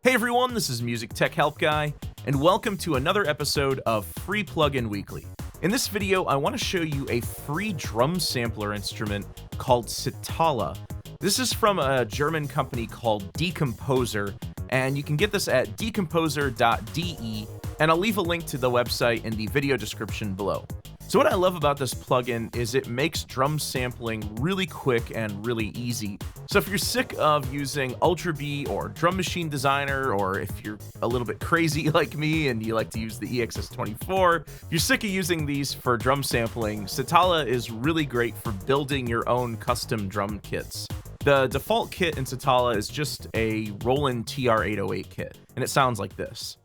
Hey everyone, this is MusicTechHelpGuy, and welcome to another episode of Free Plugin Weekly. In this video, I want to show you a free drum sampler instrument called SITALA. This is from a German company called Decomposer, and you can get this at decomposer.de, and I'll leave a link to the website in the video description below. So what I love about this plugin is it makes drum sampling really quick and really easy. So if you're sick of using Ultra Beat or Drum Machine Designer, or if you're a little bit crazy like me and you like to use the EXS24, if you're sick of using these for drum sampling, SITALA is really great for building your own custom drum kits. The default kit in SITALA is just a Roland TR-808 kit, and it sounds like this.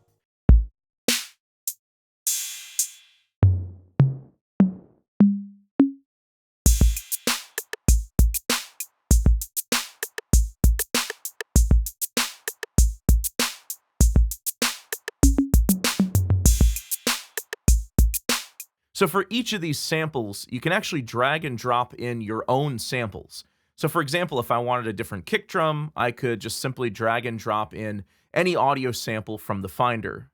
So for each of these samples, you can actually drag and drop in your own samples. So for example, if I wanted a different kick drum, I could just simply drag and drop in any audio sample from the Finder.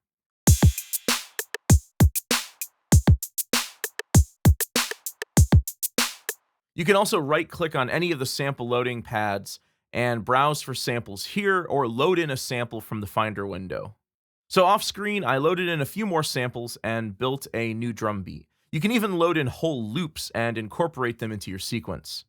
You can also right-click on any of the sample loading pads and browse for samples here, or load in a sample from the Finder window. So off screen, I loaded in a few more samples and built a new drum beat. You can even load in whole loops and incorporate them into your sequence.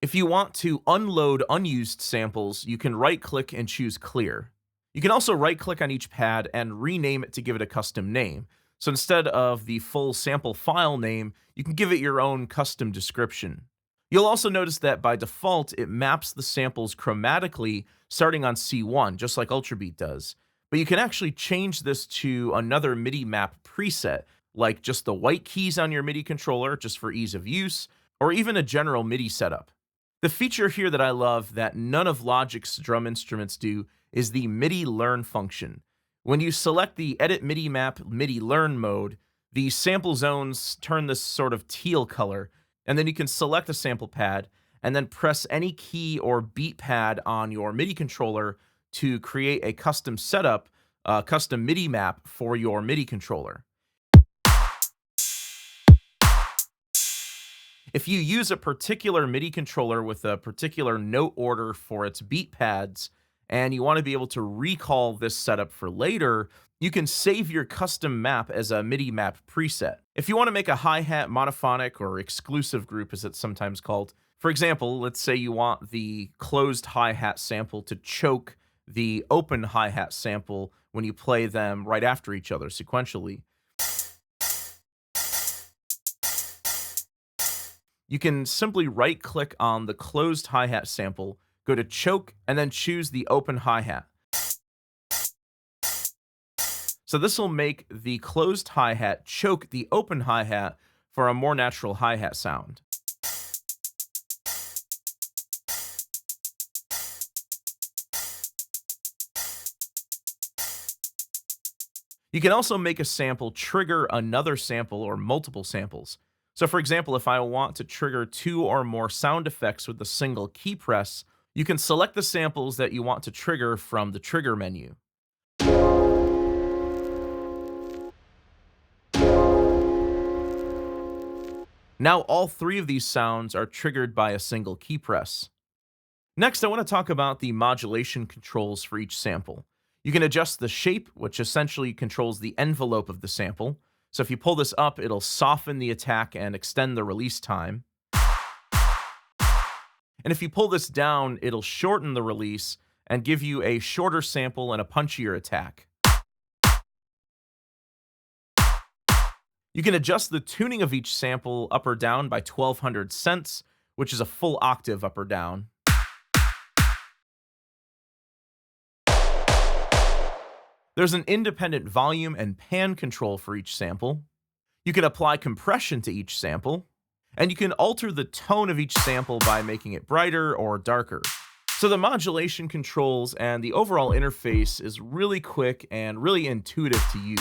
If you want to unload unused samples, you can right-click and choose Clear. You can also right-click on each pad and rename it to give it a custom name. So instead of the full sample file name, you can give it your own custom description. You'll also notice that by default, it maps the samples chromatically starting on C1, just like Ultra Beat does. But you can actually change this to another MIDI map preset, like just the white keys on your MIDI controller, just for ease of use, or even a general MIDI setup. The feature here that I love that none of Logic's drum instruments do is the MIDI Learn function. When you select the Edit MIDI Map MIDI Learn mode, the sample zones turn this sort of teal color, and then you can select a sample pad and then press any key or beat pad on your MIDI controller to create a custom setup, custom MIDI map for your MIDI controller. If you use a particular MIDI controller with a particular note order for its beat pads, and you want to be able to recall this setup for later, you can save your custom map as a MIDI map preset. If you want to make a hi-hat monophonic, or exclusive group as it's sometimes called, for example, let's say you want the closed hi-hat sample to choke the open hi-hat sample when you play them right after each other sequentially. You can simply right-click on the closed hi-hat sample, go to Choke, and then choose the open hi-hat. So this will make the closed hi-hat choke the open hi-hat for a more natural hi-hat sound. You can also make a sample trigger another sample or multiple samples. So for example, if I want to trigger 2 or more sound effects with a single key press, you can select the samples that you want to trigger from the trigger menu. Now all 3 of these sounds are triggered by a single key press. Next, I want to talk about the modulation controls for each sample. You can adjust the shape, which essentially controls the envelope of the sample. So if you pull this up, it'll soften the attack and extend the release time. And if you pull this down, it'll shorten the release and give you a shorter sample and a punchier attack. You can adjust the tuning of each sample up or down by 1200 cents, which is a full octave up or down. There's an independent volume and pan control for each sample. You can apply compression to each sample. And you can alter the tone of each sample by making it brighter or darker. So the modulation controls and the overall interface is really quick and really intuitive to use,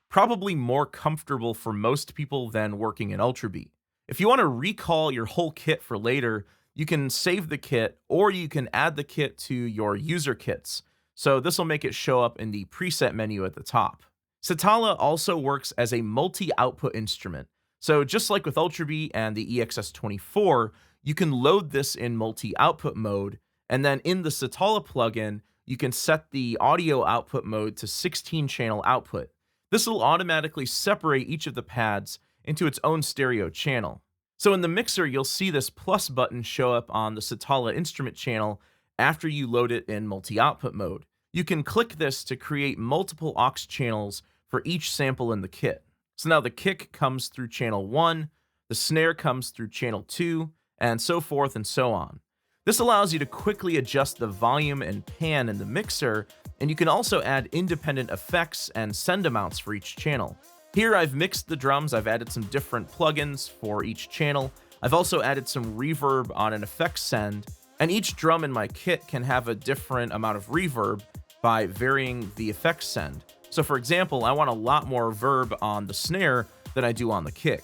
probably more comfortable for most people than working in Ultrabeat. If you want to recall your whole kit for later, you can save the kit or you can add the kit to your user kits. So this will make it show up in the preset menu at the top. SITALA also works as a multi-output instrument. So just like with Ultrabeat and the EXS24, you can load this in multi-output mode, and then in the SITALA plugin, you can set the audio output mode to 16-channel output. This will automatically separate each of the pads into its own stereo channel. So in the mixer, you'll see this plus button show up on the SITALA instrument channel after you load it in multi-output mode. You can click this to create multiple aux channels for each sample in the kit. So now the kick comes through channel 1, the snare comes through channel 2, and so forth and so on. This allows you to quickly adjust the volume and pan in the mixer, and you can also add independent effects and send amounts for each channel. Here I've mixed the drums, I've added some different plugins for each channel. I've also added some reverb on an effects send, and each drum in my kit can have a different amount of reverb by varying the effects send. So for example, I want a lot more verb on the snare than I do on the kick.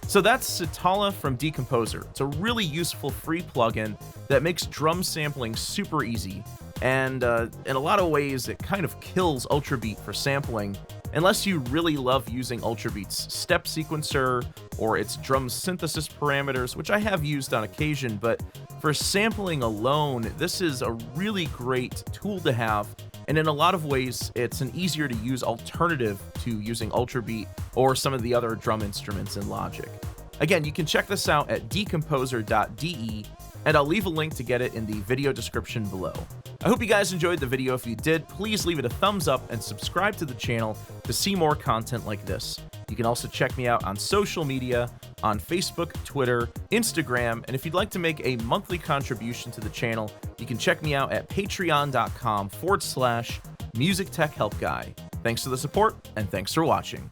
So that's SITALA from Decomposer. It's a really useful free plugin that makes drum sampling super easy, and in a lot of ways it kind of kills Ultrabeat for sampling, unless you really love using Ultrabeat's step sequencer or its drum synthesis parameters, which I have used on occasion, but for sampling alone, this is a really great tool to have, and in a lot of ways, it's an easier to use alternative to using Ultrabeat or some of the other drum instruments in Logic. Again, you can check this out at decomposer.de, and I'll leave a link to get it in the video description below. I hope you guys enjoyed the video. If you did, please leave it a thumbs up and subscribe to the channel to see more content like this. You can also check me out on social media, on Facebook, Twitter, Instagram, and if you'd like to make a monthly contribution to the channel, you can check me out at patreon.com/MusicTechHelpGuy. Thanks for the support, and thanks for watching.